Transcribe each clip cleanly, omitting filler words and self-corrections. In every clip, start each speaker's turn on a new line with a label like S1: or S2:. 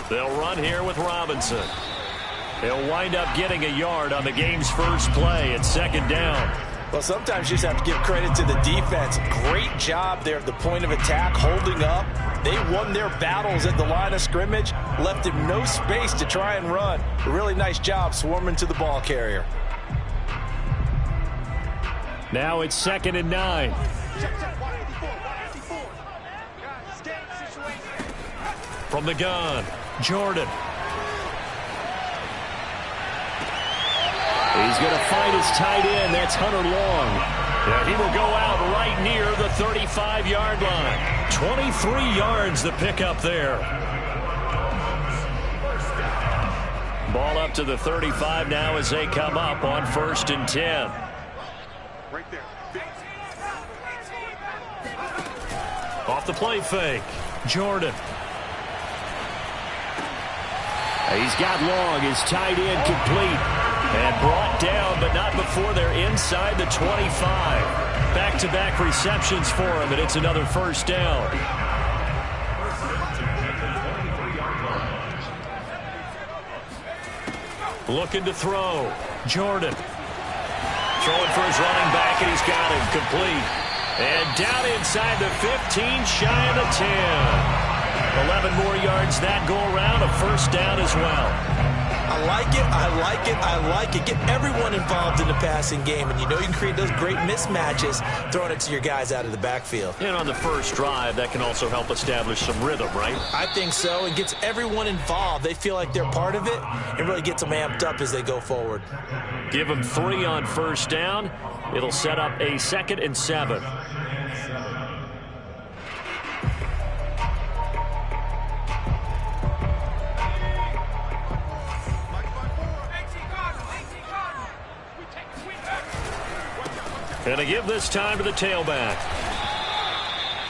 S1: They'll run here with Robinson. He'll wind up getting a yard on the game's first play at second down.
S2: Well, sometimes you just have to give credit to the defense. Great job there at the point of attack, holding up. They won their battles at the line of scrimmage, left him no space to try and run. A really nice job swarming to the ball carrier.
S1: Now it's 2nd and 9. From the gun, Jordan. He's going to find his tight end. That's Hunter Long. And he will go out right near the 35-yard line. 23 yards the pickup there. Ball up to the 35 now as they come up on 1st and 10.
S3: Right there.
S1: Off the play fake, Jordan. He's got Long, his tight end complete. And brought down, but not before they're inside the 25. Back-to-back receptions for him, and it's another first down. Looking to throw. Jordan. Throwing for his running back, and he's got him complete. And down inside the 15, shy of the 10. 11 more yards that go around, a first down as well.
S2: I like it, I like it, I like it. Get everyone involved in the passing game, and you know you can create those great mismatches throwing it to your guys out of the backfield.
S1: And on the first drive, that can also help establish some rhythm, right?
S2: I think so. It gets everyone involved. They feel like they're part of it and really gets them amped up as they go forward.
S1: Give them 3 on first down. It'll set up a 2nd and 7. And they give this time to the tailback.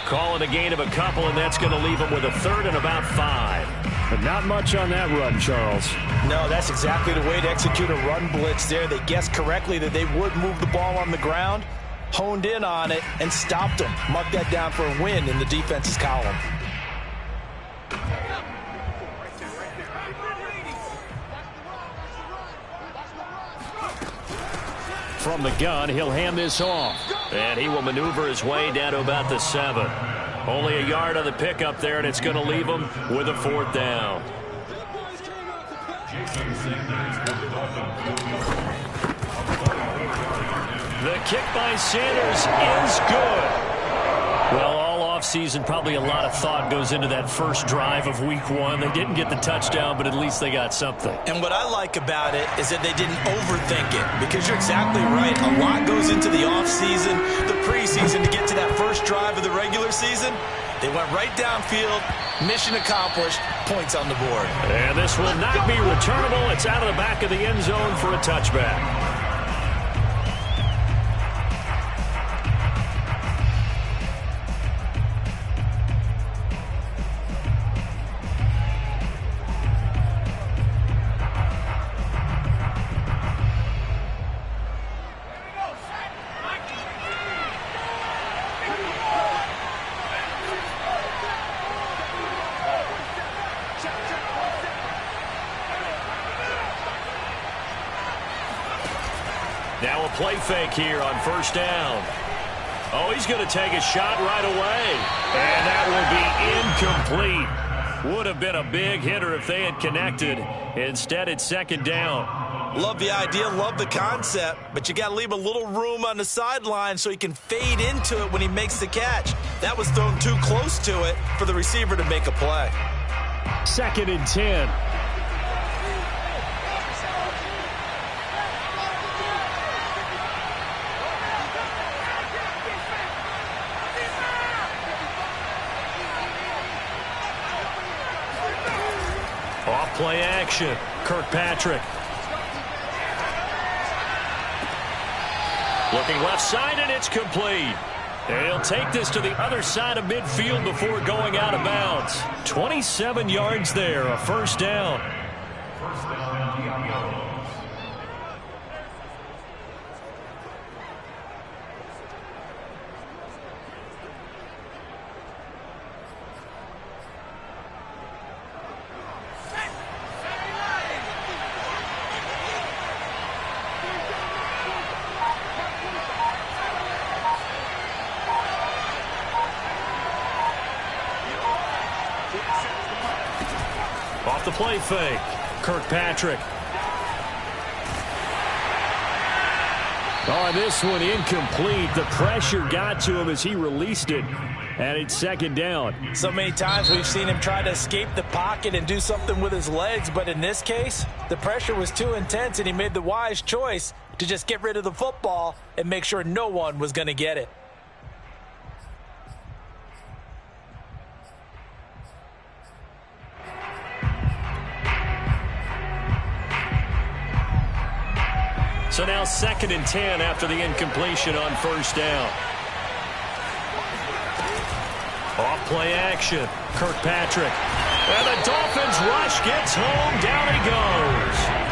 S1: Calling a gain of a couple, and that's going to leave them with a 3rd and about 5. But not much on that run, Charles.
S2: No, that's exactly the way to execute a run blitz there. They guessed correctly that they would move the ball on the ground, honed in on it, and stopped them. Mark that down for a win in the defense's column.
S1: From the gun, he'll hand this off. And he will maneuver his way down to about the 7. Only a yard on the pickup there, and it's going to leave him with a 4th down. The kick by Sanders is good. Well, all offseason, probably a lot of thought goes into that first drive of week 1. They didn't get the touchdown, but at least they got something.
S2: And what I like about it is that they didn't overthink it, because you're exactly right. A lot goes into the offseason, the preseason to get to that first drive of the regular season. They went right downfield, mission accomplished, points on the board.
S1: And this will not be returnable. It's out of the back of the end zone for a touchback. Now a play fake here on first down. Oh, he's going to take a shot right away. And that will be incomplete. Would have been a big hitter if they had connected. Instead, it's 2nd down.
S2: Love the idea, love the concept, but you got to leave a little room on the sideline so he can fade into it when he makes the catch. That was thrown too close to it for the receiver to make a play.
S1: 2nd and 10. Off-play action. Kirkpatrick. Looking left side, and it's complete. And he'll take this to the other side of midfield before going out of bounds. 27 yards there, a first down. Off the play fake, Kirkpatrick. Oh, this one incomplete. The pressure got to him as he released it, and it's second down.
S2: So many times we've seen him try to escape the pocket and do something with his legs, but in this case, the pressure was too intense, and he made the wise choice to just get rid of the football and make sure no one was going to get it.
S1: So now 2nd and 10 after the incompletion on first down. Off play action, Kirkpatrick. And the Dolphins rush gets home. Down he goes.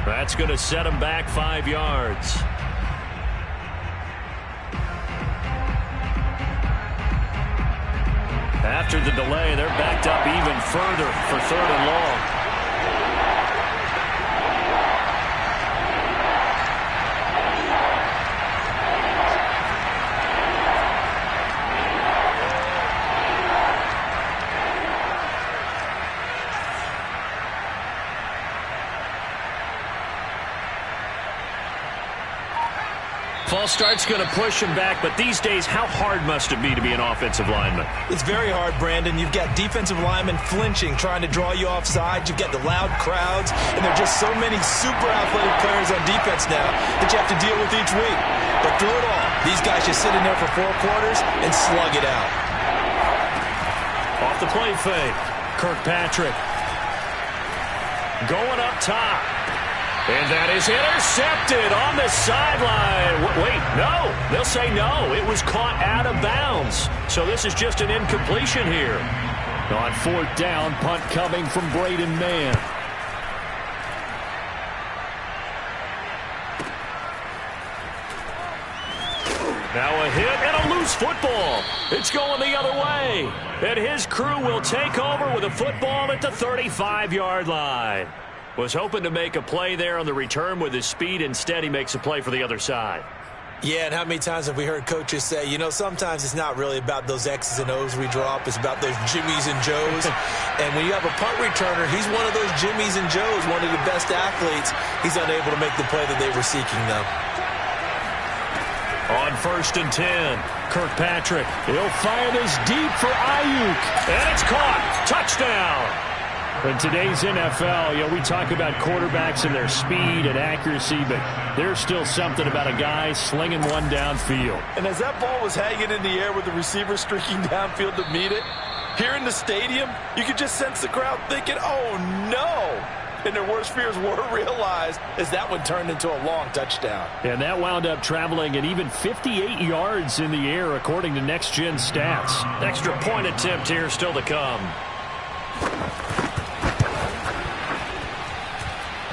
S1: That's going to set him back 5 yards. After the delay, they're backed up even further for 3rd and long. False start's going to push him back, but these days, how hard must it be to be an offensive lineman?
S2: It's very hard, Brandon. You've got defensive linemen flinching, trying to draw you off sides. You've got the loud crowds, and there are just so many super athletic players on defense now that you have to deal with each week. But through it all, these guys just sit in there for 4 quarters and slug it out.
S1: Off the play fake, Kirkpatrick. Going up top. And that is intercepted on the sideline. Wait, no. They'll say no. It was caught out of bounds. So this is just an incompletion here. On 4th down, punt coming from Braden Mann. Now a hit and a loose football. It's going the other way. And his crew will take over with a football at the 35-yard line. Was hoping to make a play there on the return with his speed. Instead, he makes a play for the other side.
S2: Yeah, and how many times have we heard coaches say, you know, sometimes it's not really about those X's and O's we drop. It's about those Jimmies and Joes. And when you have a punt returner, he's one of those Jimmies and Joes, one of the best athletes. He's unable to make the play that they were seeking, though.
S1: On 1st and 10, Kirkpatrick. He'll fire this deep for Ayuk. And it's caught. Touchdown. In today's NFL, we talk about quarterbacks and their speed and accuracy, but there's still something about a guy slinging one downfield.
S2: And as that ball was hanging in the air with the receiver streaking downfield to meet it, here in the stadium, you could just sense the crowd thinking, oh, no. And their worst fears were realized as that one turned into a long touchdown.
S1: And that wound up traveling at even 58 yards in the air, according to Next Gen Stats. Extra point attempt here still to come.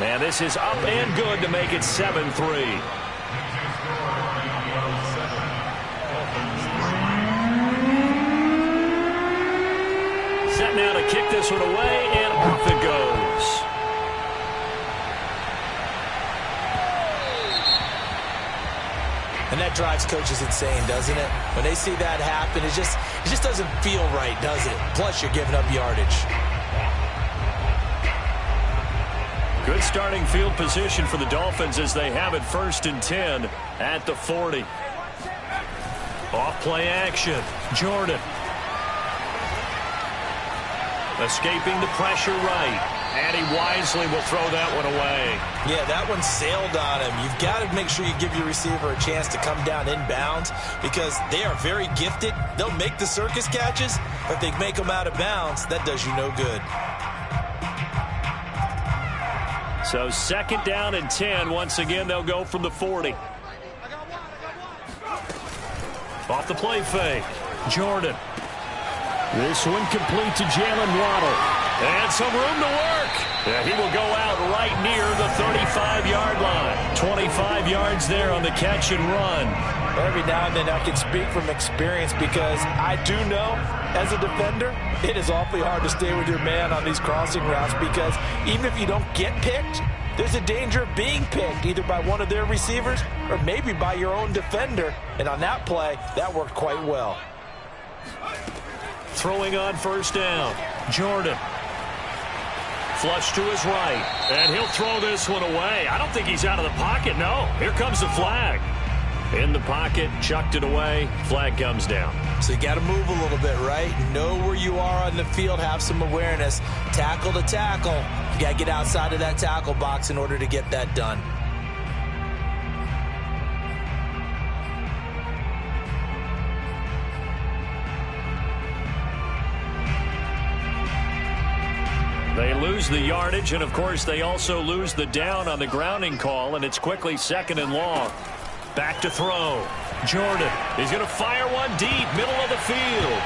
S1: And this is up and good to make it 7-3. Set now to kick this one away, and off it goes.
S2: And that drives coaches insane, doesn't it? When they see that happen, it just doesn't feel right, does it? Plus, you're giving up yardage.
S1: Good starting field position for the Dolphins as they have it 1st and 10 at the 40. Off play action. Jordan. Escaping the pressure right. And he wisely will throw that one away.
S2: Yeah, that one sailed on him. You've got to make sure you give your receiver a chance to come down inbounds because they are very gifted. They'll make the circus catches, but they make them out of bounds. That does you no good.
S1: So 2nd down and 10. Once again, they'll go from the 40. Off the play fake. Jordan. This one complete to Jalen Waddle. And some room to work. He will go out right near the 35-yard line. 25 yards there on the catch and run.
S2: Every now and then I can speak from experience because I do know, as a defender, it is awfully hard to stay with your man on these crossing routes because even if you don't get picked, there's a danger of being picked either by one of their receivers or maybe by your own defender. And on that play, that worked quite well.
S1: Throwing on first down, Jordan. Flush to his right, and he'll throw this one away. I don't think he's out of the pocket, no. Here comes the flag. In the pocket, chucked it away, flag comes down.
S2: So you got to move a little bit, right? Know where you are on the field, have some awareness. Tackle to tackle. You got to get outside of that tackle box in order to get that done.
S1: They lose the yardage, and of course they also lose the down on the grounding call, and it's quickly 2nd and long. Back to throw. Jordan, he's going to fire one deep, middle of the field.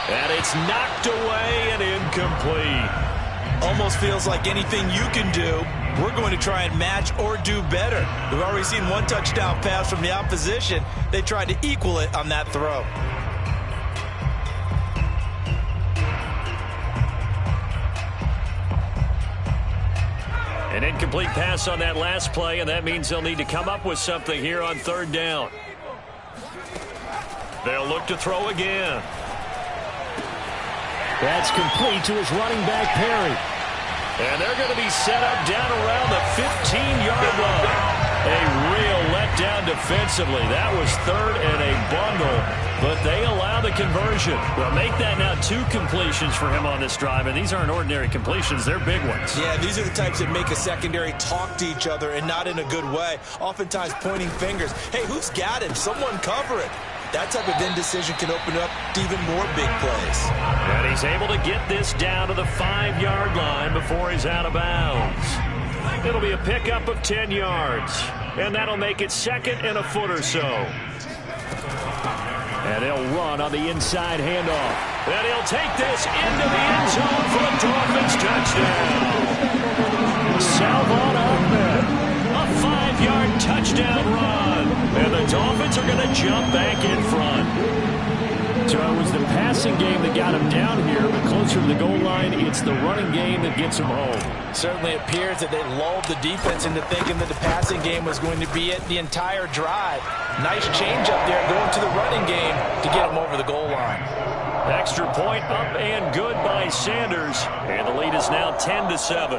S1: And it's knocked away and incomplete.
S2: Almost feels like anything you can do, we're going to try and match or do better. We've already seen one touchdown pass from the opposition. They tried to equal it on that throw.
S1: An incomplete pass on that last play, and that means they'll need to come up with something here on 3rd down. They'll look to throw again. That's complete to his running back, Perry. And they're going to be set up down around the 15-yard line. A real letdown defensively. That was 3rd and a bundle, but they allow the conversion. Well, make that now 2 completions for him on this drive, and these aren't ordinary completions. They're big ones.
S2: Yeah, these are the types that make a secondary talk to each other and not in a good way. Oftentimes pointing fingers. Hey, who's got him? Someone cover it. That type of indecision can open up to even more big plays.
S1: And he's able to get this down to the 5-yard line before he's out of bounds. It'll be a pickup of 10 yards. And that'll make it 2nd and a foot or so. And he'll run on the inside handoff. And he'll take this into the end zone for a Dolphins touchdown. Salvon Ahmed. A 5-yard touchdown run. And the Dolphins are going to jump back in front. So it was the passing game that got him down here, but closer to the goal line, it's the running game that gets him home.
S2: Certainly appears that they lulled the defense into thinking that the passing game was going to be it the entire drive. Nice change up there going to the running game to get him over the goal line.
S1: Extra point up and good by Sanders, and the lead is now 10-7.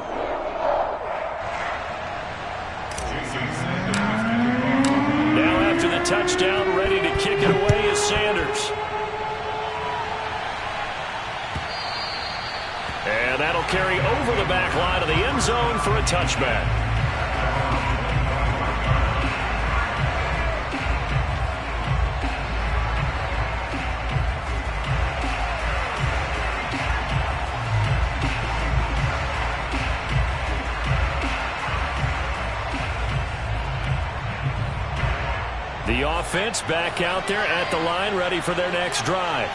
S1: Now after the touchdown, ready to kick it away is Sanders. And that'll carry over the back line of the end zone for a touchback. The offense back out there at the line, ready for their next drive.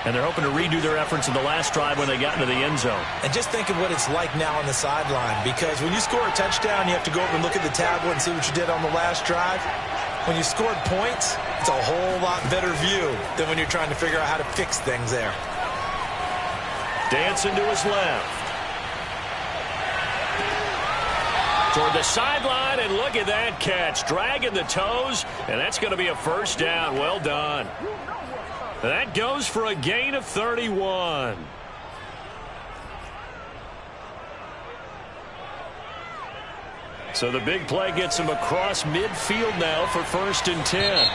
S1: And they're hoping to redo their efforts in the last drive when they got into the end zone.
S2: And just think of what it's like now on the sideline, because when you score a touchdown, you have to go over and look at the tablet and see what you did on the last drive. When you scored points, it's a whole lot better view than when you're trying to figure out how to fix things there.
S1: Dancing to his left. Toward the sideline, and look at that catch. Dragging the toes, and that's going to be a first down. Well done. That goes for a gain of 31. So the big play gets him across midfield now for 1st and 10.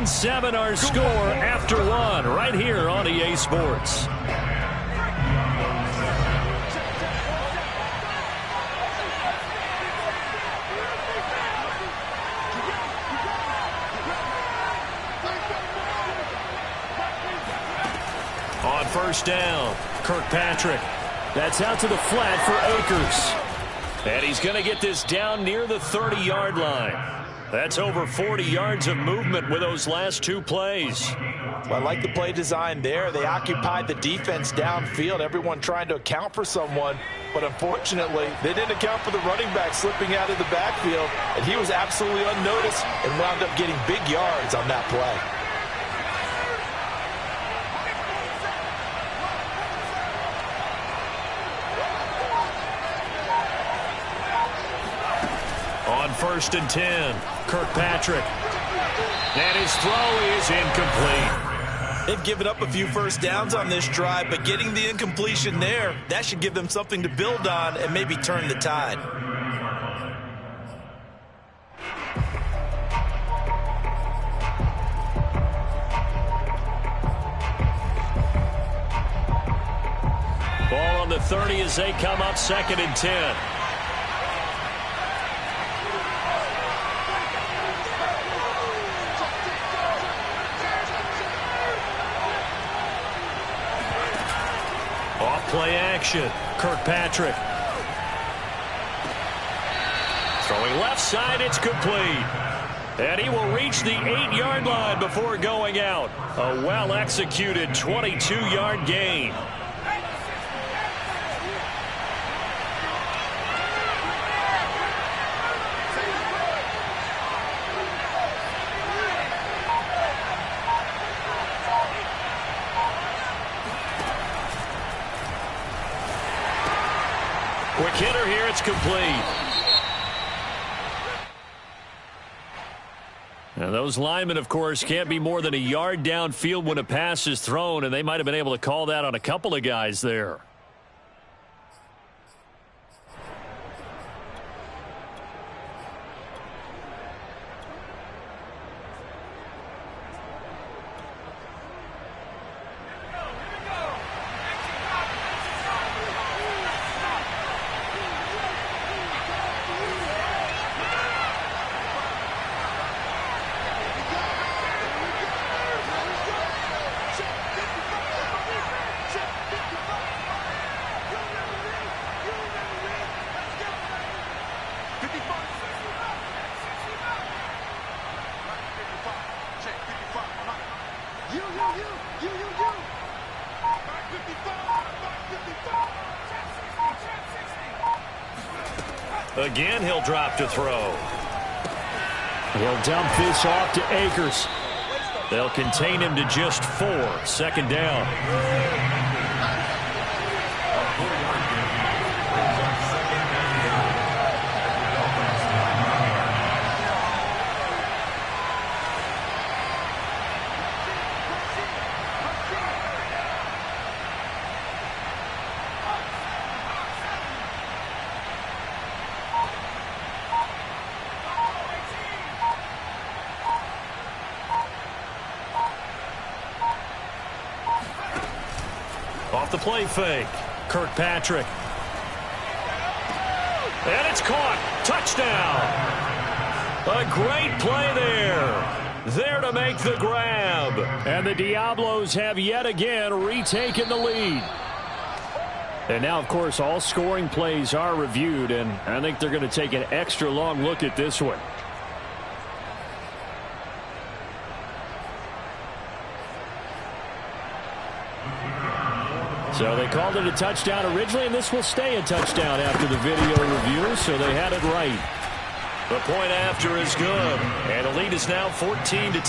S1: 10-7 our score after 1 right here on EA Sports. On first down, Kirkpatrick. That's out to the flat for Akers. And he's going to get this down near the 30-yard line. That's over 40 yards of movement with those last 2 plays.
S2: Well, I like the play design there. They occupied the defense downfield, everyone trying to account for someone. But unfortunately, they didn't account for the running back slipping out of the backfield, and he was absolutely unnoticed and wound up getting big yards on that play.
S1: On 1st and 10, Kirkpatrick. And his throw is incomplete.
S2: They've given up a few first downs on this drive, but getting the incompletion there, that should give them something to build on and maybe turn the tide.
S1: Ball on the 30 as they come up 2nd and 10. Play action. Kirkpatrick. Throwing left side, it's complete. And he will reach the 8-yard line before going out. A well-executed 22-yard gain. Quick hitter here, it's complete. And those linemen, of course, can't be more than a yard downfield when a pass is thrown, and they might have been able to call that on a couple of guys there. Again, he'll drop to throw. He'll dump this off to Akers. They'll contain him to just 4. 2nd down. Off the play fake. Kirkpatrick. And it's caught. Touchdown. A great play there. There to make the grab. And the Diablos have yet again retaken the lead. And now, of course, all scoring plays are reviewed, and I think they're going to take an extra long look at this one. So they called it a touchdown originally, and this will stay a touchdown after the video review, so they had it right. The point after is good, and the lead is now 14-10.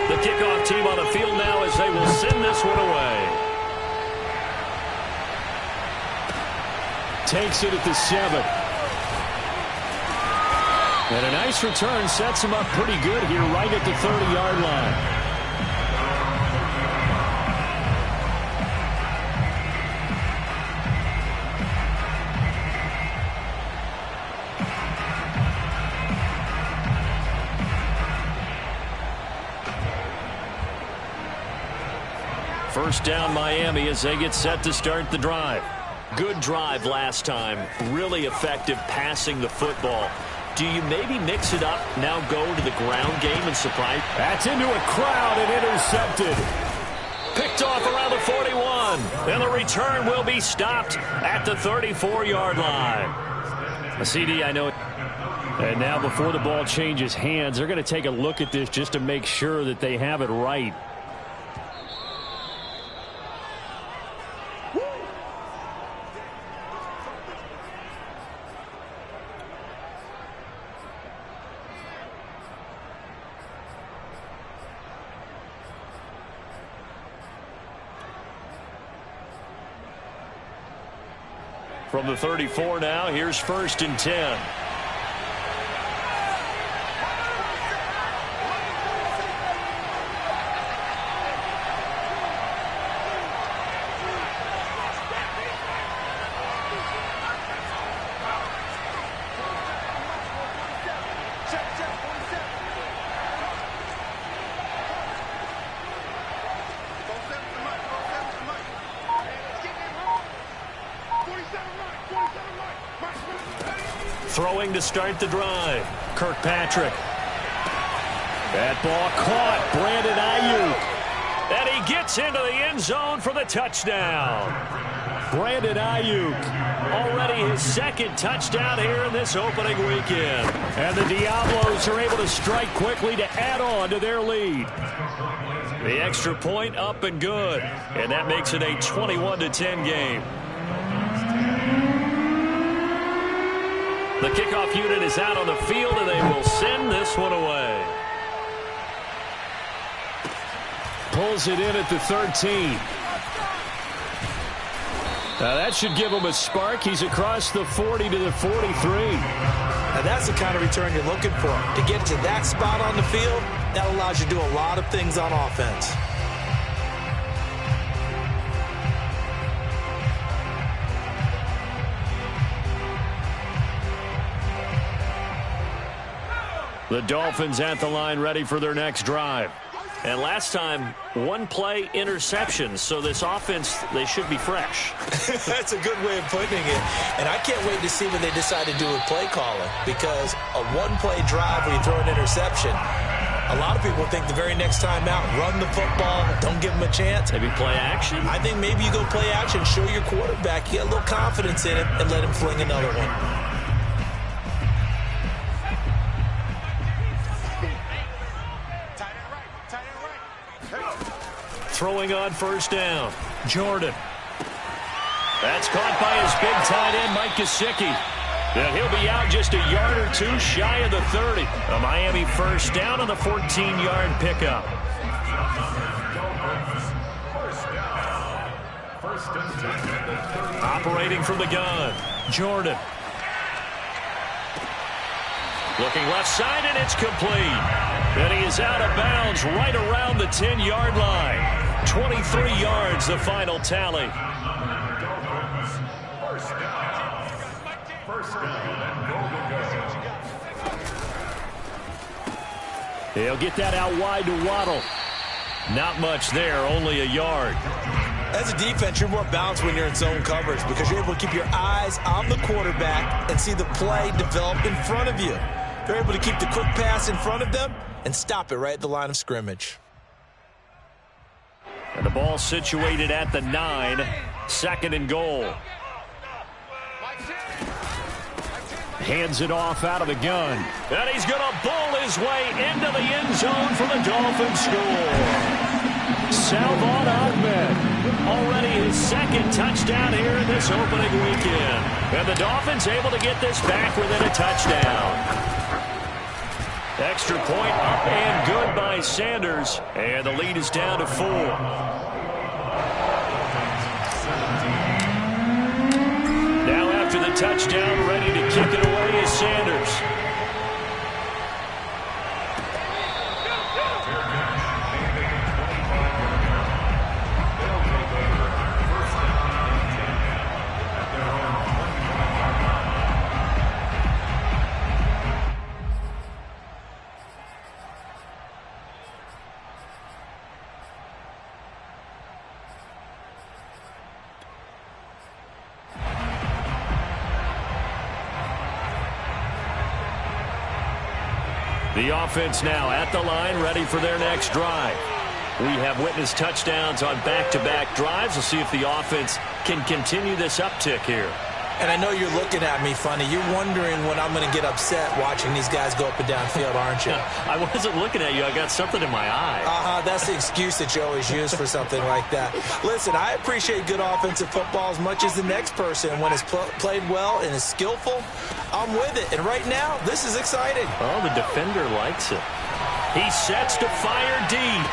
S1: The kickoff team on the field now as they will send this one away. Takes it at the 7. And a nice return sets him up pretty good here right at the 30-yard line. First down Miami as they get set to start the drive. Good drive last time. Really effective passing the football. Do you maybe mix it up, now go to the ground game and surprise?
S4: That's into a crowd and intercepted.
S1: Picked off around the 41. And the return will be stopped at the 34-yard line.
S4: A CD, I know. And now before the ball changes hands, they're going to take a look at this just to make sure that they have it right.
S1: From the 34 now, here's 1st and 10. Throwing to start the drive, Kirkpatrick.
S4: That ball caught, Brandon Ayuk.
S1: And he gets into the end zone for the touchdown.
S4: Brandon Ayuk.
S1: Already his 2nd touchdown here in this opening weekend.
S4: And the Diablos are able to strike quickly to add on to their lead.
S1: The extra point up and good. And that makes it a 21-10 game. The kickoff unit is out on the field, and they will send this one away.
S4: Pulls it in at the 13. Now that should give him a spark. He's across the 40 to the 43.
S2: Now that's the kind of return you're looking for. To get to that spot on the field, that allows you to do a lot of things on offense.
S1: The Dolphins at the line, ready for their next drive. And last time, 1-play interception. So this offense, they should be fresh.
S2: That's a good way of putting it. And I can't wait to see what they decide to do with play calling. Because a 1-play drive where you throw an interception, a lot of people think the very next time out, run the football, don't give them a chance.
S1: Maybe play action?
S2: I think maybe you go play action, show your quarterback, get a little confidence in him, and let him fling another one.
S1: Throwing on 1st down, Jordan. That's caught by his big tight end, Mike Gesicki. And he'll be out just a yard or two shy of the 30. A Miami 1st down on the 14-yard pickup. Operating from the gun, Jordan. Looking left side, and it's complete. And he is out of bounds right around the 10-yard line. 23 yards, the final tally.
S4: They'll get that out wide to Waddle.
S1: Not much there, only a yard.
S2: As a defense, you're more balanced when you're in zone coverage because you're able to keep your eyes on the quarterback and see the play develop in front of you. They're able to keep the quick pass in front of them and stop it right at the line of scrimmage.
S1: And the ball situated at the 9, 2nd and goal.
S4: Hands it off out of the gun.
S1: And he's going to bowl his way into the end zone for the Dolphins score. Salvon Ahmed, already his 2nd touchdown here in this opening weekend. And the Dolphins able to get this back within a touchdown. Extra point up and good by Sanders. And the lead is down to 4. Now after the touchdown, ready to kick it away is Sanders.
S4: The offense now at the line, ready for their next drive. We have witnessed touchdowns on back-to-back drives. We'll see if the offense can continue this uptick here.
S2: And I know you're looking at me funny. You're wondering when I'm going to get upset watching these guys go up and down field, aren't you?
S4: I wasn't looking at you. I got something in my eye.
S2: That's the excuse that you always use for something like that. Listen, I appreciate good offensive football as much as the next person. When it's played well and is skillful, I'm with it. And right now, this is exciting.
S4: Oh, the defender likes it. He sets to fire deep.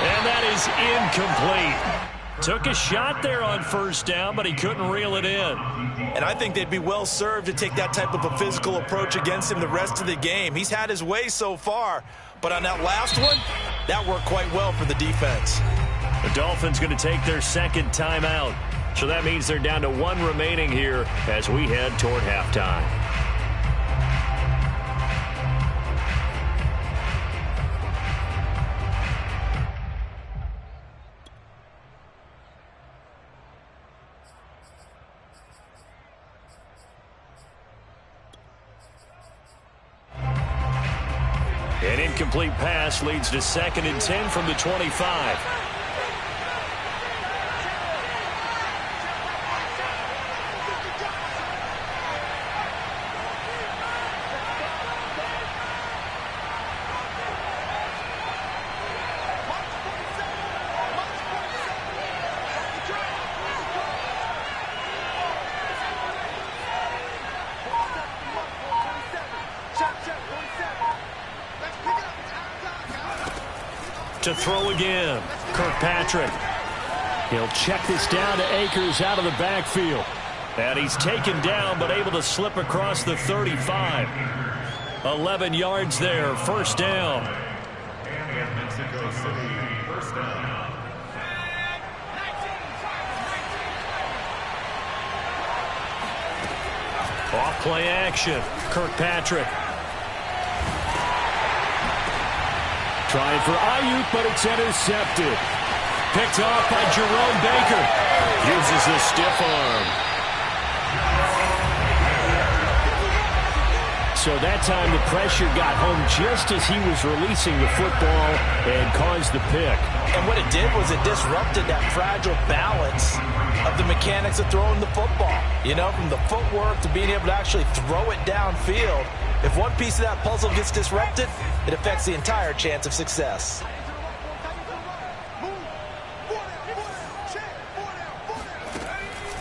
S4: And that is incomplete. Took a shot there on first down, but he couldn't reel it in.
S2: And I think they'd be well served to take that type of a physical approach against him the rest of the game. He's had his way so far, but on that last one, that worked quite well for the defense.
S4: The Dolphins going to take their second timeout. So that means they're down to one remaining here as we head toward halftime. An incomplete pass leads to 2nd and 10 from the 25. To throw again, Kirkpatrick. He'll check this down to Akers out of the backfield. And he's taken down but able to slip across the 35. 11 yards there, first down.
S3: Mexico City, first down.
S4: Off play action, Kirkpatrick. Trying for Ayuk, but it's intercepted. Picked off by Jerome Baker. Uses the stiff arm. So that time the pressure got home just as he was releasing the football and caused the pick.
S2: And what it did was it disrupted that fragile balance of the mechanics of throwing the football. You know, from the footwork to being able to actually throw it downfield. If one piece of that puzzle gets disrupted, it affects the entire chance of success.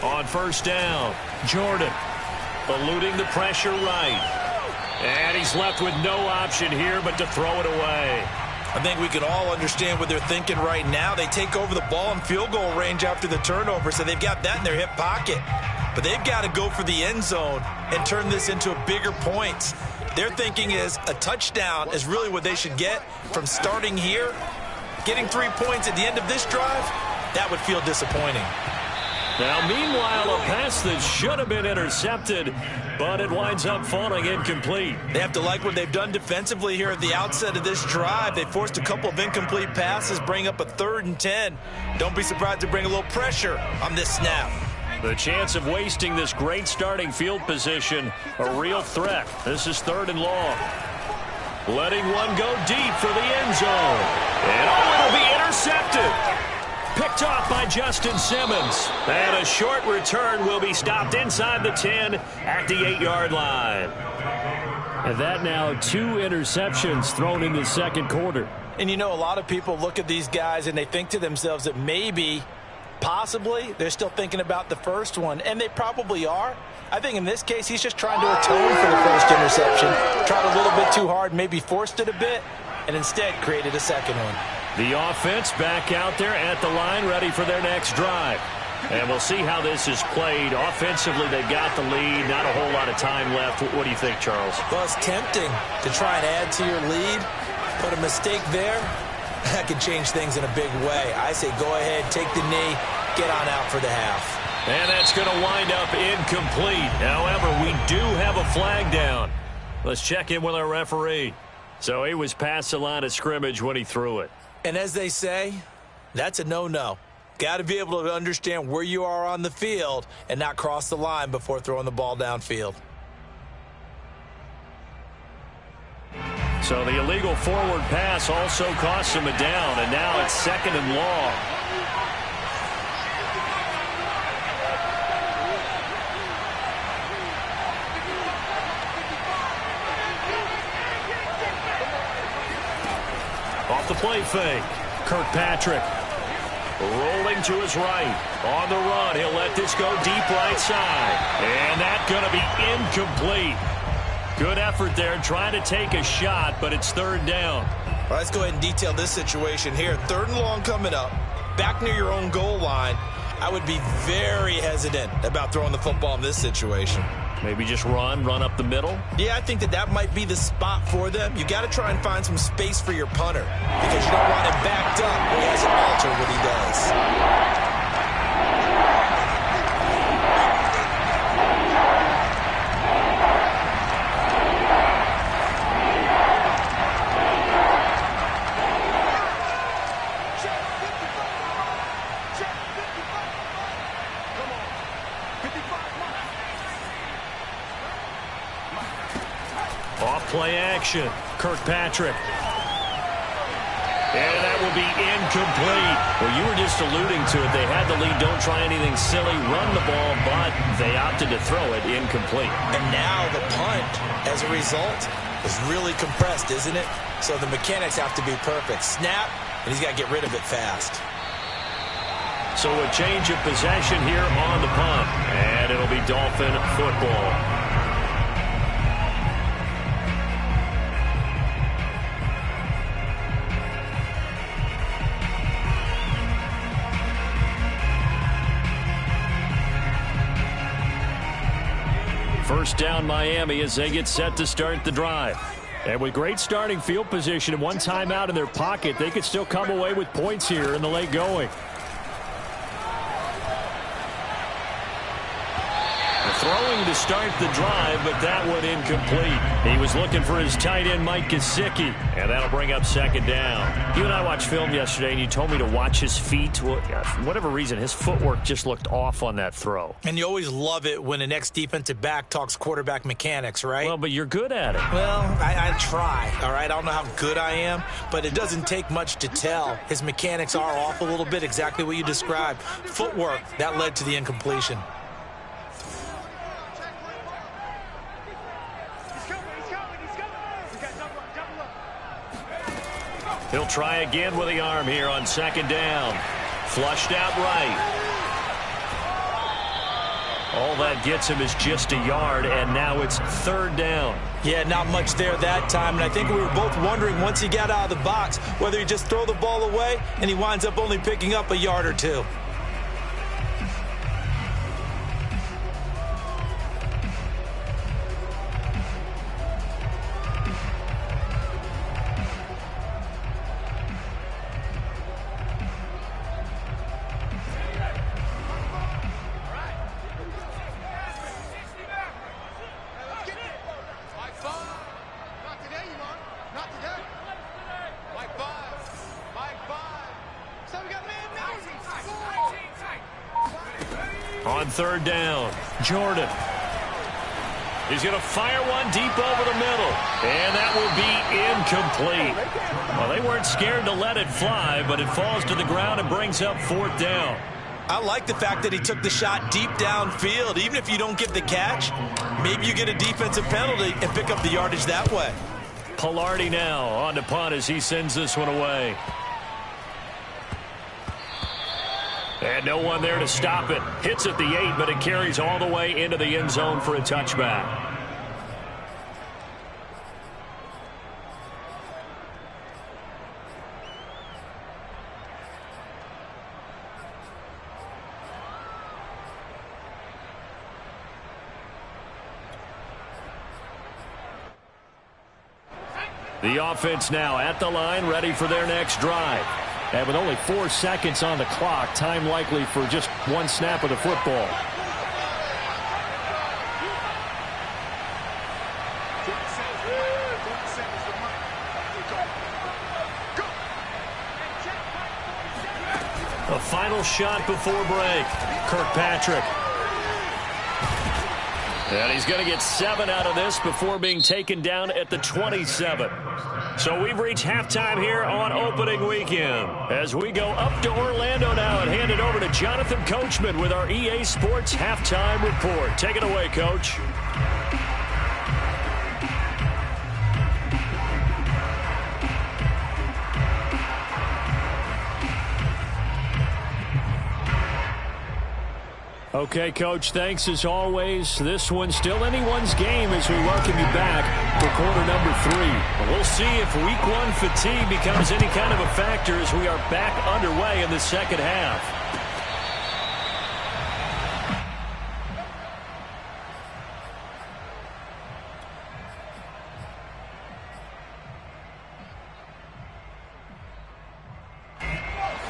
S4: On first down, Jordan eluding the pressure right. And he's left with no option here but to throw it away.
S2: I think we can all understand what they're thinking right now. They take over the ball in field goal range after the turnover, so they've got that in their hip pocket. But they've got to go for the end zone and turn this into a bigger point. Their thinking is a touchdown is really what they should get from starting here. Getting 3 points at the end of this drive, that would feel disappointing.
S4: Now, meanwhile, a pass that should have been intercepted, but it winds up falling incomplete.
S2: They have to like what they've done defensively here at the outset of this drive. They forced a couple of incomplete passes, bring up a 3rd and 10. Don't be surprised to bring a little pressure on this snap.
S4: The chance of wasting this great starting field position, a real threat. This is 3rd and long. Letting one go deep for the end zone. And it'll be intercepted. Picked off by Justin Simmons. And a short return will be stopped inside the 10 at the 8-yard line. And that now 2 interceptions thrown in the second quarter.
S2: And you know, a lot of people look at these guys and they think to themselves that maybe, possibly, they're still thinking about the first one. And they probably are. I think in this case, he's just trying to atone for the first interception. Tried a little bit too hard, maybe forced it a bit, and instead created a second one.
S4: The offense back out there at the line, ready for their next drive. And we'll see how this is played. Offensively, they've got the lead. Not a whole lot of time left. What do you think, Charles?
S2: Well, it's tempting to try and add to your lead, but a mistake there, that can change things in a big way. I say go ahead, take the knee, get on out for the half.
S4: And that's going to wind up incomplete. However, we do have a flag down. Let's check in with our referee. So he was past the line of scrimmage when he threw it.
S2: And as they say, that's a no-no. Got to be able to understand where you are on the field and not cross the line before throwing the ball downfield.
S4: So the illegal forward pass also costs him a down, and now it's 2nd and long. Off the play fake, Kirkpatrick rolling to his right. On the run, he'll let this go deep right side. And that's going to be incomplete. Good effort there, trying to take a shot, but it's 3rd down.
S2: All right, let's go ahead and detail this situation here. 3rd and long coming up, back near your own goal line. I would be very hesitant about throwing the football in this situation.
S4: Maybe just run up the middle?
S2: Yeah, I think that might be the spot for them. You got to try and find some space for your punter because you don't want him backed up where he has to alter what he does.
S4: Play action, Kirkpatrick. And that will be incomplete. Well, you were just alluding to it. They had the lead. Don't try anything silly. Run the ball, but they opted to throw it incomplete.
S2: And now the punt, as a result, is really compressed, isn't it? So the mechanics have to be perfect. Snap, and he's got to get rid of it fast.
S4: So a change of possession here on the punt. And it'll be Dolphin football. First down Miami as they get set to start the drive. And with great starting field position and one timeout in their pocket, they could still come away with points here in the late going. Throwing to start the drive, but that one incomplete. He was looking for his tight end, Mike Gesicki, and that'll bring up 2nd down. You and I watched film yesterday, and you told me to watch his feet. Well, for whatever reason, his footwork just looked off on that throw.
S2: And you always love it when an ex-defensive back talks quarterback mechanics, right?
S4: Well, but you're good at it.
S2: Well, I try, all right? I don't know how good I am, but it doesn't take much to tell. His mechanics are off a little bit, exactly what you described. Footwork, that led to the incompletion.
S4: He'll try again with the arm here on 2nd down. Flushed out right. All that gets him is just a yard, and now it's 3rd down.
S2: Yeah, not much there that time, and I think we were both wondering once he got out of the box whether he just throw the ball away, and he winds up only picking up a yard or two.
S4: On 3rd down, Jordan. He's going to fire one deep over the middle, and that will be incomplete. Well, they weren't scared to let it fly, but it falls to the ground and brings up 4th down.
S2: I like the fact that he took the shot deep downfield. Even if you don't get the catch, maybe you get a defensive penalty and pick up the yardage that way.
S4: Pilardi now on to punt as he sends this one away. And no one there to stop it. Hits at the 8, but it carries all the way into the end zone for a touchback. The offense now at the line, ready for their next drive. And with only 4 seconds on the clock, time likely for just one snap of the football. A final shot before break. Kirkpatrick. And he's going to get 7 out of this before being taken down at the 27.
S1: So we've reached halftime here on opening weekend. As we go up to Orlando now and hand it over to Jonathan Coachman with our EA Sports Halftime Report. Take it away, Coach. Okay, Coach, thanks as always. This one's still anyone's game as we welcome you back for quarter number 3. We'll see if week 1 fatigue becomes any kind of a factor as we are back underway in the second half.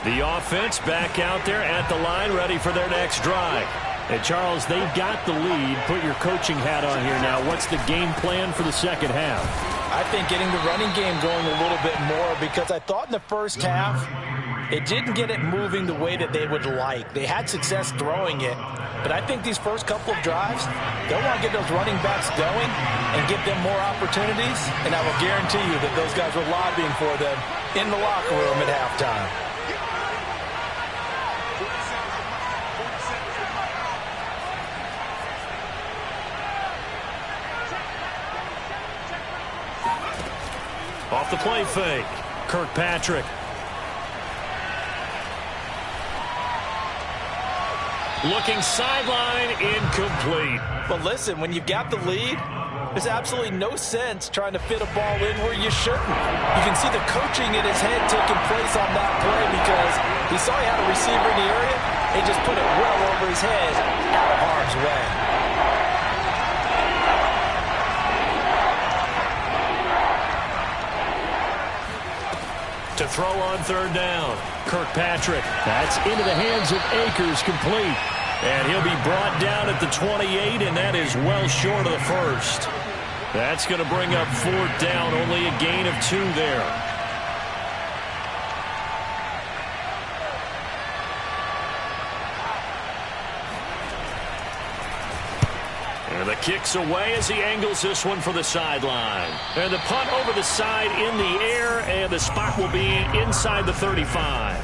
S1: The offense back out there at the line, ready for their next drive. And, Charles, they've got the lead. Put your coaching hat on here now. What's the game plan for the second half?
S2: I think getting the running game going a little bit more, because I thought in the first half it didn't get it moving the way that they would like. They had success throwing it, but I think these first couple of drives, they'll want to get those running backs going and give them more opportunities, and I will guarantee you that those guys were lobbying for them in the locker room at halftime.
S1: Off the play fake, Kirkpatrick. Looking sideline, incomplete.
S2: But listen, when you've got the lead, there's absolutely no sense trying to fit a ball in where you shouldn't. You can see the coaching in his head taking place on that play because he saw he had a receiver in the area and just put it well over his head out of harm's way.
S1: To throw on third down, Kirkpatrick. That's into the hands of Akers, complete. And he'll be brought down at the 28, and that is well short of the first. That's going to bring up fourth down, only a gain of 2 there. And the kick's away as he angles this one for the sideline. And the punt over the side in the air, and the spot will be inside the 35.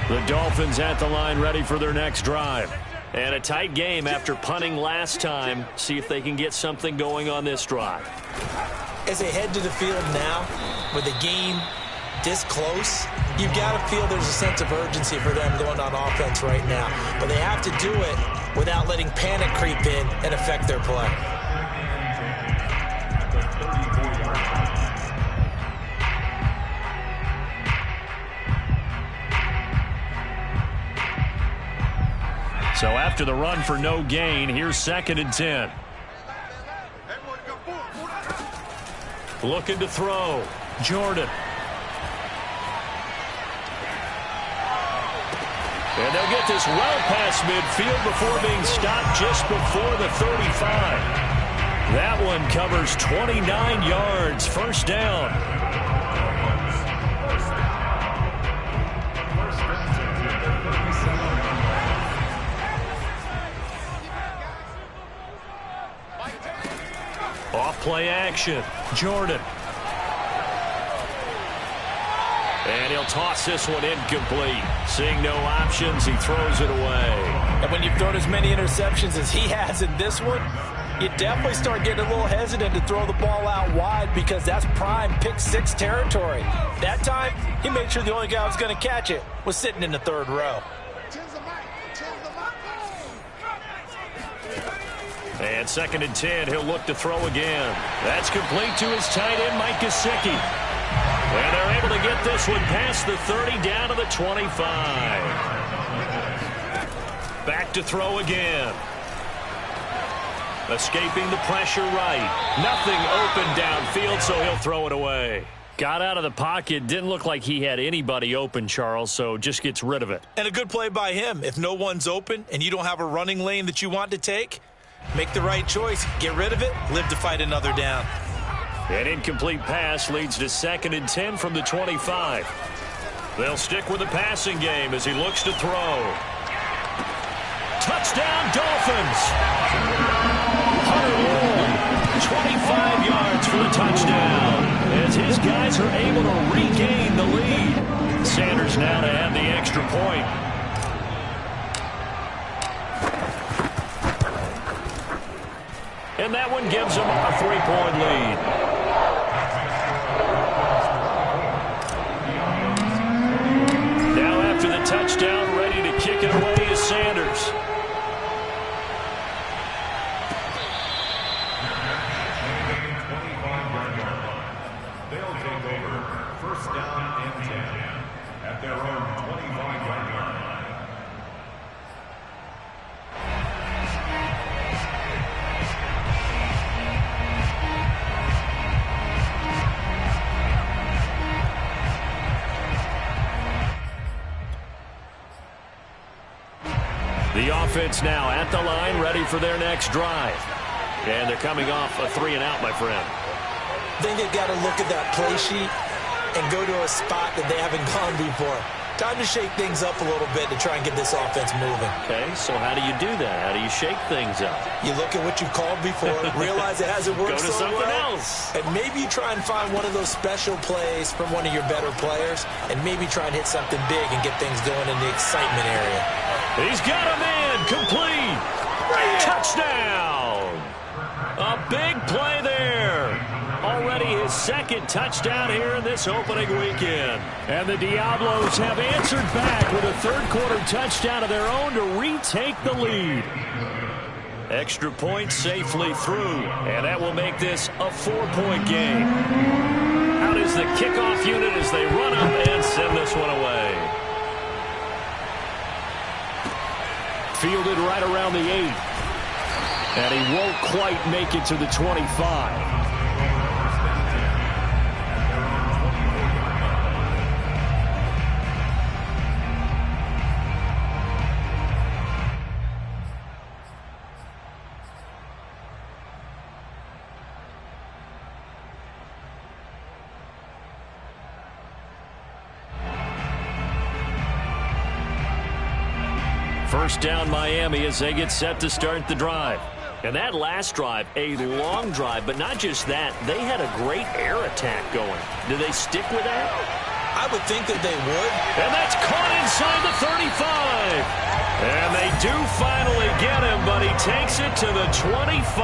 S1: The Dolphins at the line, ready for their next drive. And a tight game after punting last time. See if they can get something going on this drive.
S2: As they head to the field now, with the game this close, you've got to feel there's a sense of urgency for them going on offense right now. But they have to do it without letting panic creep in and affect their play.
S1: So after the run for no gain, here's 2nd and 10. Looking to throw. Jordan. And they'll get this well past midfield before being stopped just before the 35. That one covers 29 yards. First down. Off play action. Jordan. And he'll toss this one incomplete. Seeing no options, he throws it away.
S2: And when you've thrown as many interceptions as he has in this one, you definitely start getting a little hesitant to throw the ball out wide because that's prime pick 6 territory. That time, he made sure the only guy who was going to catch it was sitting in the 3rd row.
S1: And 2nd and 10, he'll look to throw again. That's complete to his tight end, Mike Gesicki. And they're able to get this one past the 30 down to the 25. Back to throw again. Escaping the pressure right. Nothing open downfield, so he'll throw it away.
S4: Got out of the pocket. Didn't look like he had anybody open, Charles, so just gets rid of it.
S2: And a good play by him. If no one's open and you don't have a running lane that you want to take, make the right choice. Get rid of it. Live to fight another down.
S4: An incomplete pass leads to 2nd and 10 from the 25. They'll stick with the passing game as he looks to throw. Touchdown, Dolphins! Hunter Long, 25 yards for the touchdown, as his guys are able to regain the lead. Sanders now to add the extra point. And that one gives them a 3-point lead. Now after the touchdown, ready to kick it away is Sanders.
S3: They'll take over 1st down and 10 at their own 25-yard line.
S4: The offense now at the line, ready for their next drive. And they're coming off a 3-and-out, my friend.
S2: I think they've got to look at that play sheet and go to a spot that they haven't gone before. Time to shake things up a little bit to try and get this offense moving.
S4: Okay, so how do you do that? How do you shake things up?
S2: You look at what you called before, realize it hasn't worked
S4: Go to
S2: so
S4: something
S2: well,
S4: else.
S2: and maybe you try and find one of those special plays from one of your better players, and maybe try and hit something big and get things going in the excitement area.
S4: He's got a man, complete. Touchdown! A big play there. Already his 2nd touchdown here in this opening weekend. And the Diablos have answered back with a 3rd-quarter touchdown of their own to retake the lead. Extra point safely through, and that will make this a 4-point game. Out is the kickoff unit as they run up and send this one away. Fielded right around the 8. And he won't quite make it to the 25. First down Miami as they get set to start the drive. And that last drive, a long drive, but not just that. They had a great air attack going. Do they stick with that?
S2: I would think that they would.
S4: And that's caught inside the 35. And they do finally get him, but he takes it to the 25.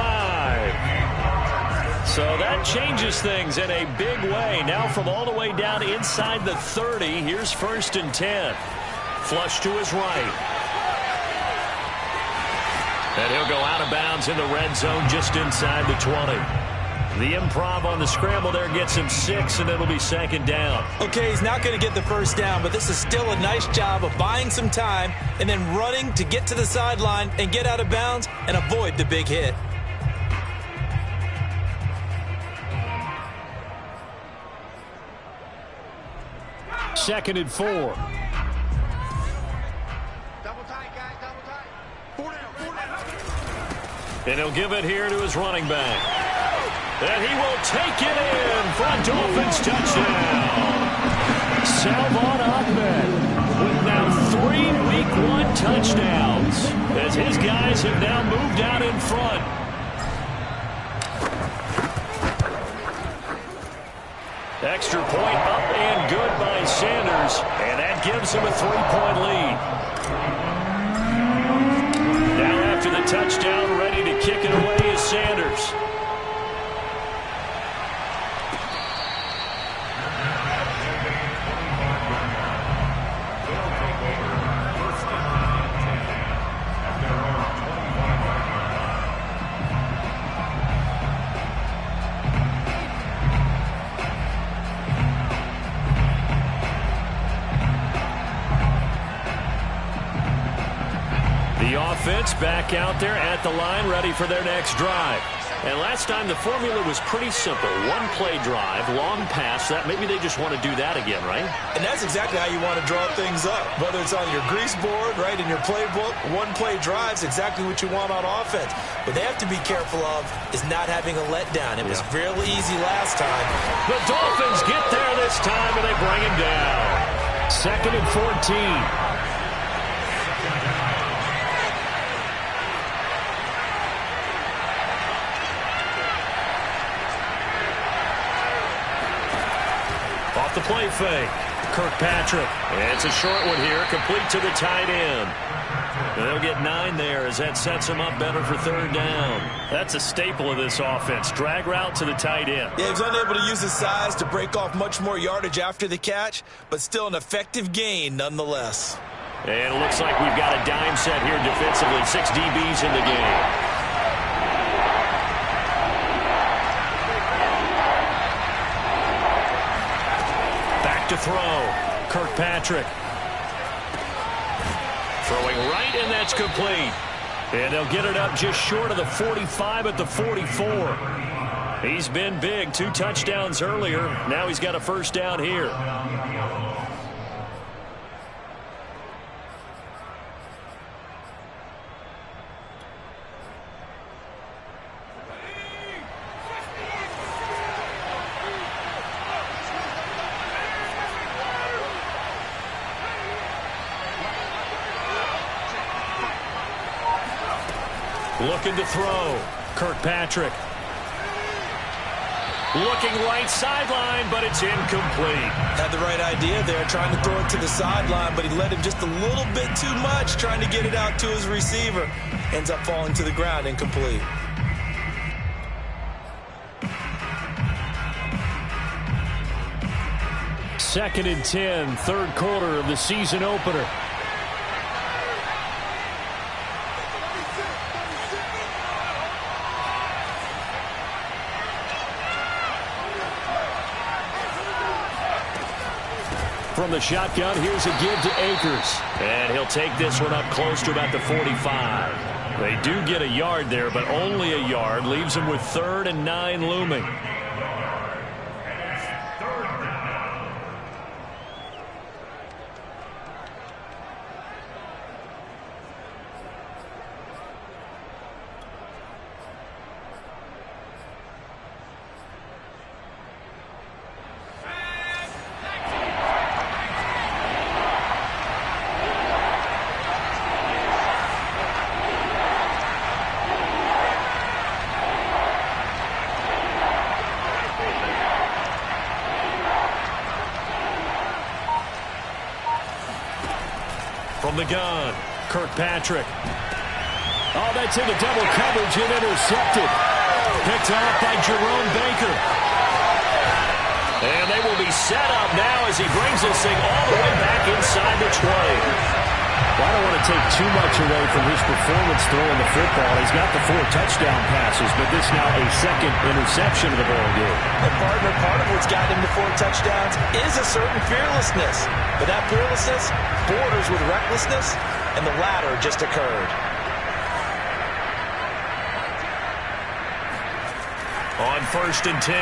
S4: So that changes things in a big way. Now from all the way down inside the 30, here's 1st and 10. Flush to his right. And he'll go out of bounds in the red zone just inside the 20. The improv on the scramble there gets him 6, and it'll be 2nd down.
S2: Okay, he's not going to get the 1st down, but this is still a nice job of buying some time and then running to get to the sideline and get out of bounds and avoid the big hit.
S4: Second and 4. And he'll give it here to his running back. And he will take it in for a Dolphins touchdown. Salvon Ahmed with now 3 Week 1 touchdowns as his guys have now moved out in front. Extra point up and good by Sanders, and that gives him a 3-point lead. Now after the touchdown, ready to kick it away is Sanders. The offense back out there at the line, ready for their next drive. And last time the formula was pretty simple. One play drive, long pass. That maybe they just want to do that again, right?
S2: And that's exactly how you want to draw things up. Whether it's on your grease board, right, in your playbook, one play drive's exactly what you want on offense. What they have to be careful of is not having a letdown. It was fairly easy last time.
S4: The Dolphins get there this time, and they bring him down. 2nd and 14. Off the play fake. Kirkpatrick. And it's a short one here, complete to the tight end. And they'll get 9 there as that sets him up better for 3rd down. That's a staple of this offense. Drag route to the tight end.
S2: Yeah, he was unable to use his size to break off much more yardage after the catch, but still an effective gain nonetheless.
S4: And it looks like we've got a dime set here defensively. 6 DBs in the game. To throw. Kirkpatrick. Throwing right, and that's complete. And they'll get it up just short of the 45 at the 44. He's been big. 2 touchdowns earlier. Now he's got a 1st down here. Looking to throw. Kirkpatrick. Looking right sideline, but it's incomplete.
S2: Had the right idea there, trying to throw it to the sideline, but he let him just a little bit too much, trying to get it out to his receiver. Ends up falling to the ground, incomplete.
S4: Second and 10, 3rd quarter of the season opener. From the shotgun, here's a give to Akers. And he'll take this one up close to about the 45. They do get a yard there, but only a yard. Leaves them with 3rd and 9 looming. From the gun, Kirkpatrick. Oh, that's into double coverage and intercepted. Picked off by Jerome Baker. And they will be set up now as he brings this thing all the way back inside the 20. Well, I don't want to take too much away from his performance throwing the football. He's got the 4 touchdown passes, but this now a 2nd interception of the ball game.
S2: Well, partner, part of what's gotten him to 4 touchdowns is a certain fearlessness. But that fearlessness borders with recklessness, and the latter just occurred.
S4: On 1st and 10,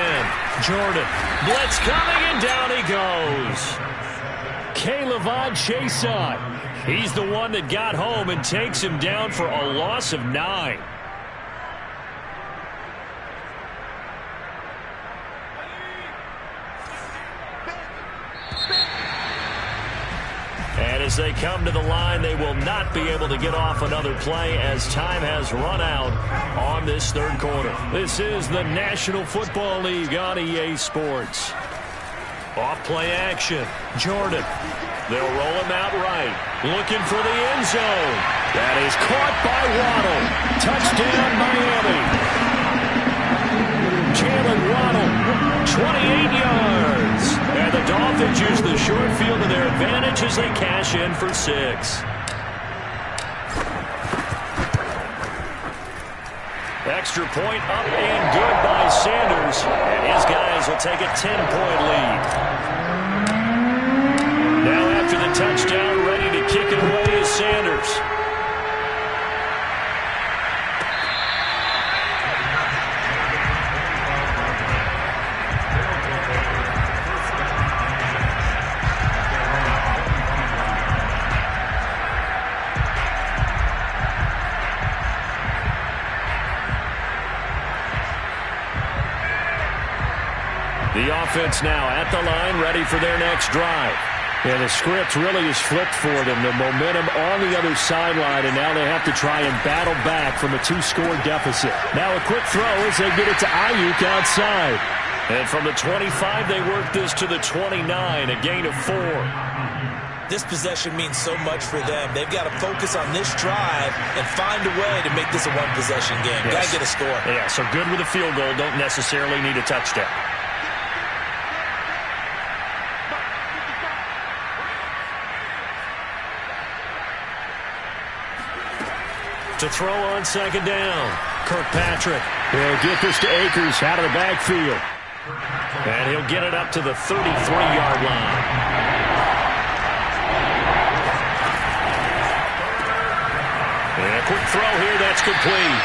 S4: Jordan. Blitz coming, and down he goes. K'Lavon Chaisson. He's the one that got home and takes him down for a loss of 9. And as they come to the line, they will not be able to get off another play as time has run out on this 3rd quarter. This is the National Football League on EA Sports. Off play action. Jordan. They'll roll him out right. Looking for the end zone. That is caught by Waddle. Touchdown, Miami. Jalen Waddle, 28 yards. And the Dolphins use the short field to their advantage as they cash in for 6. Extra point up and good by Sanders. And his guys will take a 10-point lead. Now after the touchdown, ready to kick it away is Sanders. The offense now at the line, ready for their next drive. Yeah, the script really is flipped for them. The momentum on the other sideline, and now they have to try and battle back from a 2-score deficit. Now a quick throw as they get it to Ayuk outside. And from the 25, they work this to the 29, a gain of 4.
S2: This possession means so much for them. They've got to focus on this drive and find a way to make this a one-possession game.
S4: Yes.
S2: Got to get a score.
S4: Yeah, so good with a field goal. Don't necessarily need a touchdown. To throw on second down, Kirkpatrick. He'll get this to Akers out of the backfield. And he'll get it up to the 33-yard line. And a quick throw here, that's complete.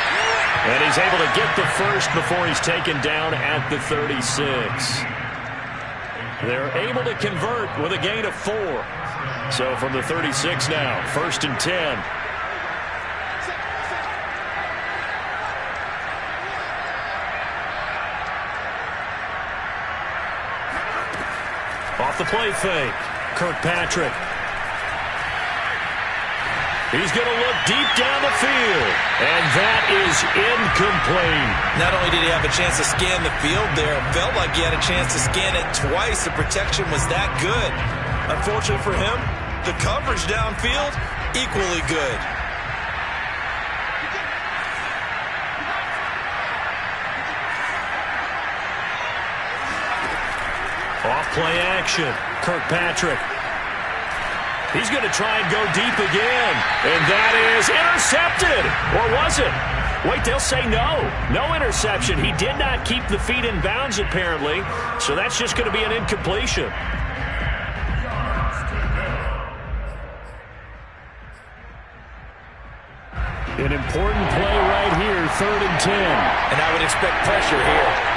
S4: And he's able to get the first before he's taken down at the 36. They're able to convert with a gain of 4. So from the 36 now, 1st and 10. Off the play fake, Kirkpatrick. He's going to look deep down the field, and that is incomplete.
S2: Not only did he have a chance to scan the field there, it felt like he had a chance to scan it twice. The protection was that good. Unfortunately for him, the coverage downfield, equally good.
S4: Off-play action, Kirkpatrick. He's going to try and go deep again, and that is intercepted. Or was it? Wait, they'll say no. No interception. He did not keep the feet in bounds, apparently, so that's just going to be an incompletion. An important play right here, 3rd and 10.
S2: And I would expect pressure here.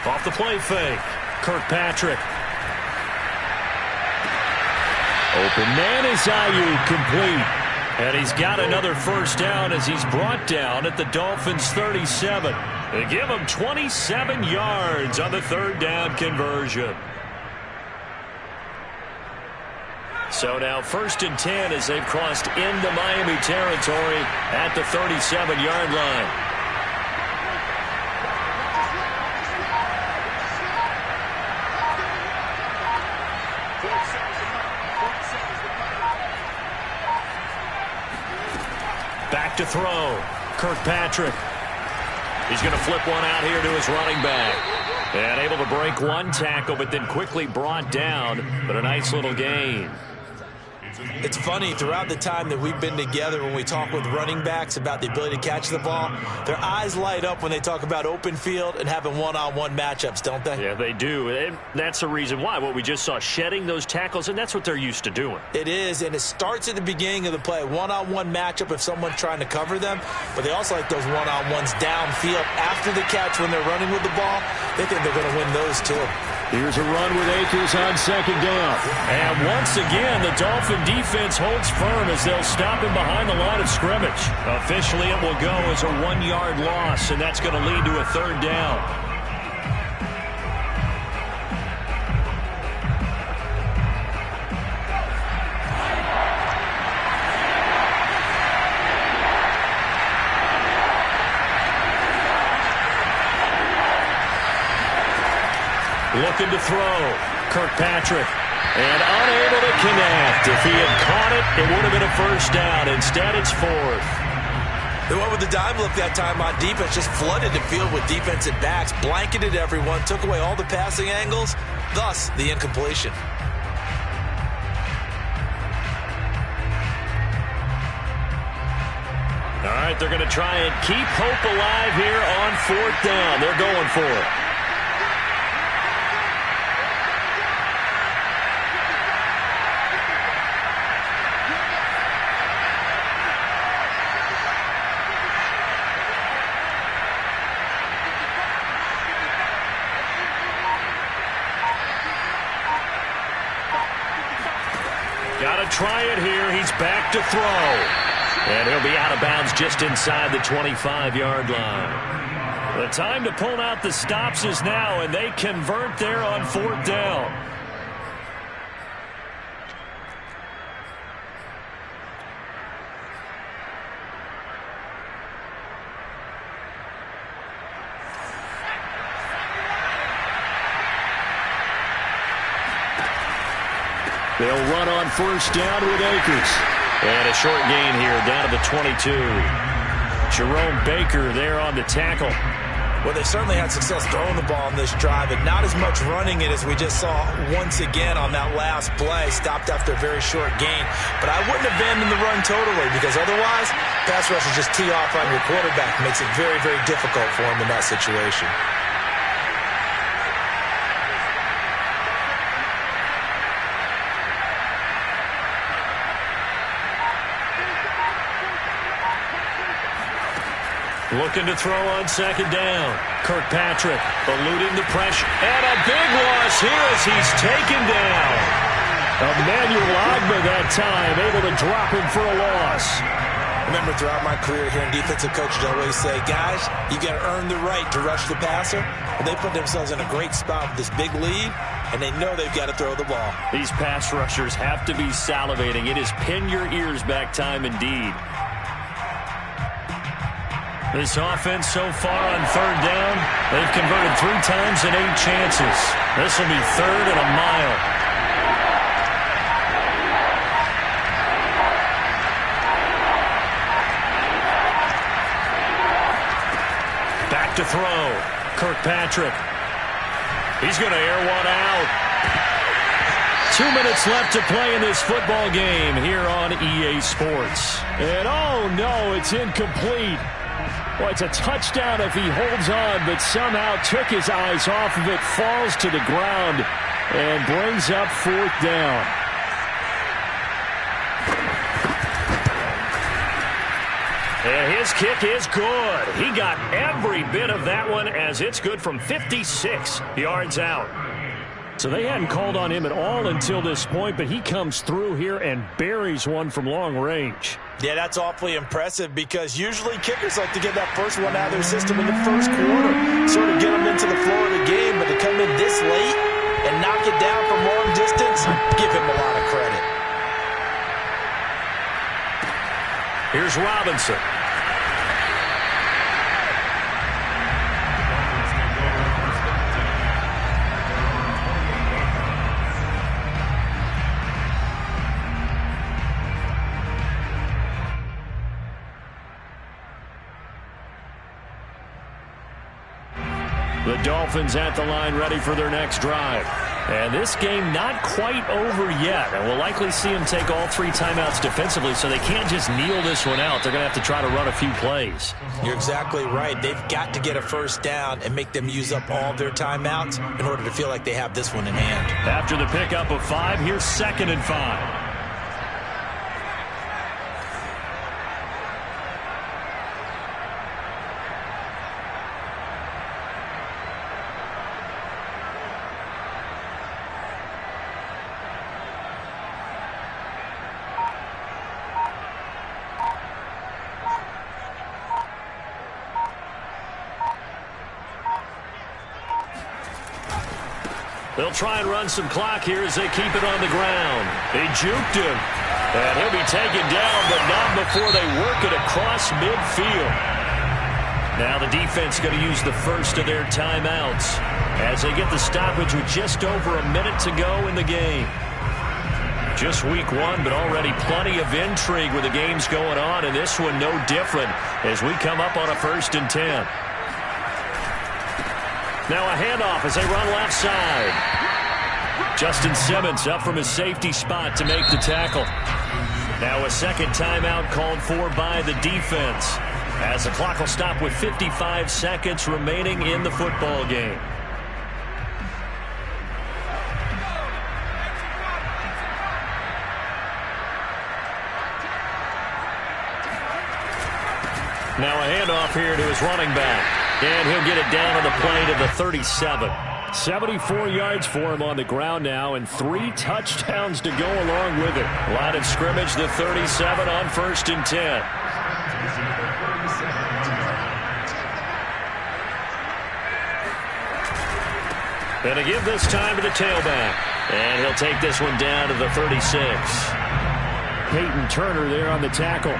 S4: Off the play fake, Kirkpatrick. Open man is Ayuk, complete. And he's got another first down as he's brought down at the Dolphins' 37. They give him 27 yards on the 3rd down conversion. So now 1st and 10 as they've crossed into Miami territory at the 37-yard line. Back to throw. Kirkpatrick. He's going to flip one out here to his running back. And able to break one tackle, but then quickly brought down. But a nice little gain.
S2: It's funny, throughout the time that we've been together, when we talk with running backs about the ability to catch the ball, their eyes light up when they talk about open field and having one-on-one matchups, don't they?
S4: Yeah, they do. And that's the reason why. What we just saw, shedding those tackles, and that's what they're used to doing.
S2: It is, and it starts at the beginning of the play. One-on-one matchup if someone's trying to cover them, but they also like those one-on-ones downfield after the catch when they're running with the ball. They think they're going to win those too.
S4: Here's a run with Akers on 2nd down. And once again, the Dolphin defense holds firm as they'll stop him behind the line of scrimmage. Officially, it will go as a 1-yard loss, and that's going to lead to a 3rd down. Looking to throw, Kirkpatrick, and unable to connect. If he had caught it, it would have been a first down. Instead, it's 4th.
S2: They went with the dime look that time on defense, just flooded the field with defensive backs, blanketed everyone, took away all the passing angles, thus the incompletion.
S4: All right, they're going to try and keep hope alive here on 4th down. They're going for it. Got to try it here. He's back to throw. And he'll be out of bounds just inside the 25-yard line. The time to pull out the stops is now, and they convert there on 4th down. They'll run on 1st down with Akers. And a short gain here down to the 22. Jerome Baker there on the tackle.
S2: Well, they certainly had success throwing the ball on this drive, and not as much running it as we just saw once again on that last play. Stopped after a very short gain. But I wouldn't abandon the run totally, because otherwise, pass rushers just tee off on your quarterback. Makes it very, very difficult for him in that situation.
S4: Looking to throw on 2nd down. Kirkpatrick eluding the pressure. And a big loss here as he's taken down. Emmanuel Ogbah that time able to drop him for a loss.
S2: Remember, throughout my career here in defensive coaches always say, guys, you got to earn the right to rush the passer. And they put themselves in a great spot with this big lead, and they know they've got to throw the ball.
S4: These pass rushers have to be salivating. It is pin your ears back time indeed. This offense so far on 3rd down, they've converted 3 times in 8 chances. This will be 3rd and a mile. Back to throw. Kirkpatrick. He's going to air one out. 2 minutes left to play in this football game here on EA Sports. And oh no, it's incomplete. Well, it's a touchdown if he holds on, but somehow took his eyes off of it, falls to the ground, and brings up 4th down. And his kick is good. He got every bit of that one as it's good from 56 yards out. So they hadn't called on him at all until this point, but he comes through here and buries one from long range.
S2: Yeah, that's awfully impressive because usually kickers like to get that first one out of their system in the first quarter, sort of get them into the flow of the game, but to come in this late and knock it down from long distance, give him a lot of credit.
S4: Here's Robinson. The Dolphins at the line ready for their next drive. And this game not quite over yet. And we'll likely see them take all 3 timeouts defensively, so they can't just kneel this one out. They're going to have to try to run a few plays.
S2: You're exactly right. They've got to get a 1st down and make them use up all their timeouts in order to feel like they have this one in hand.
S4: After the pickup of 5, here's 2nd and 5. They'll try and run some clock here as they keep it on the ground. They juked him. And he'll be taken down, but not before they work it across midfield. Now the defense going to use the first of their timeouts as they get the stoppage with just over a minute to go in the game. Just week 1, but already plenty of intrigue with the games going on, and this one no different as we come up on a 1st and 10. Now a handoff as they run left side. Justin Simmons up from his safety spot to make the tackle. Now a 2nd timeout called for by the defense as the clock will stop with 55 seconds remaining in the football game. Now a handoff here to his running back. And he'll get it down on the play to the 37. 74 yards for him on the ground now, and 3 touchdowns to go along with it. Line of scrimmage, the 37 on 1st and 10. And to give this time to the tailback. And he'll take this one down to the 36. Peyton Turner there on the tackle.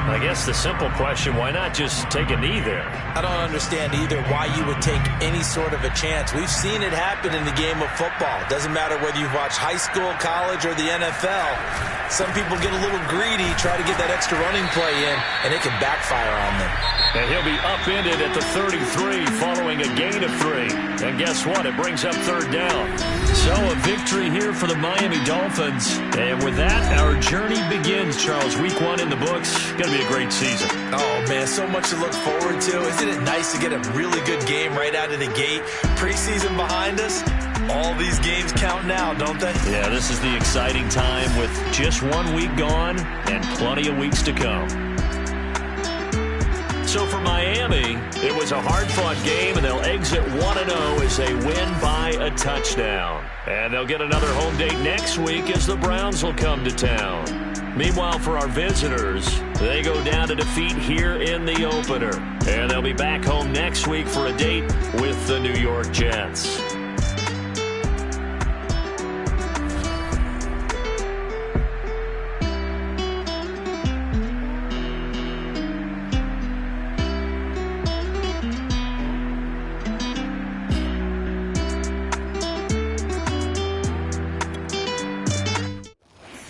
S4: I guess the simple question, why not just take a knee there?
S2: I don't understand either why you would take any sort of a chance. We've seen it happen in the game of football. Doesn't matter whether you've watched high school, college, or the NFL. Some people get a little greedy, try to get that extra running play in, and it can backfire on them.
S4: And he'll be upended at the 33 following a gain of 3. And guess what? It brings up 3rd down. So a victory here for the Miami Dolphins. And with that, our journey begins, Charles. Week 1 in the books. Going to be a great season.
S2: Oh, man, so much to look forward to. Isn't it nice to get a really good game right out of the gate? Preseason behind us. All these games count now, don't they?
S4: Yeah, this is the exciting time with just 1 week gone and plenty of weeks to come. So for Miami, it was a hard-fought game, and they'll exit 1-0 as they win by a touchdown. And they'll get another home date next week as the Browns will come to town. Meanwhile, for our visitors, they go down to defeat here in the opener. And they'll be back home next week for a date with the New York Jets.